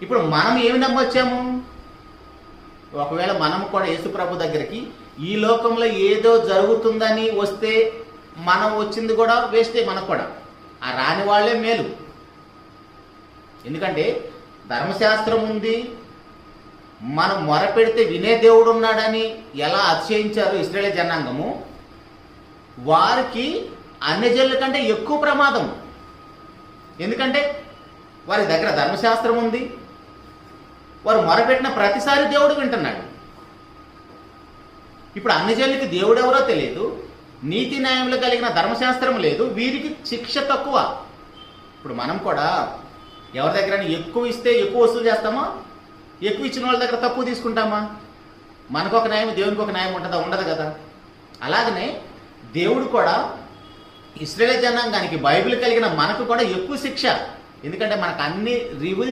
ఇప్పుడు మనం ఏమి నమ్మొచ్చాము? ఒకవేళ మనం కూడా యేసుప్రభు దగ్గరికి ఈ లోకంలో ఏదో జరుగుతుందని వస్తే మనం వచ్చింది కూడా వేస్తే మనకు కూడా ఆ రాని వాళ్ళే మేలు. ఎందుకంటే ధర్మశాస్త్రం ఉంది, మనం మొరపెడితే వినే దేవుడు ఉన్నాడని ఎలా అతిశయించారు ఇశ్రాయేలు జనాంగము, వారికి అన్యజనుల కంటే ఎక్కువ ప్రమాదం. ఎందుకంటే వారి దగ్గర ధర్మశాస్త్రం ఉంది, వారు మొరపెట్టిన ప్రతిసారి దేవుడు వింటున్నాడు. ఇప్పుడు అన్యజనులకి దేవుడు ఎవరో తెలియదు, నీతి న్యాయములు కలిగిన ధర్మశాస్త్రం లేదు, వీరికి శిక్ష తక్కువ. ఇప్పుడు మనం కూడా ఎవరి దగ్గర ఎక్కువ ఇస్తే ఎక్కువ వసూలు చేస్తామా? ఎక్కువ ఇచ్చిన వాళ్ళ దగ్గర తక్కువ తీసుకుంటామా? మనకు ఒక న్యాయం, దేవునికి ఒక న్యాయం ఉంటుందా? ఉండదు కదా. అలాగనే దేవుడు కూడా ఇశ్రాయేలు జనాంగానికి బైబిల్ కలిగిన మనకు కూడా ఎక్కువ శిక్ష. ఎందుకంటే మనకు అన్ని రివీల్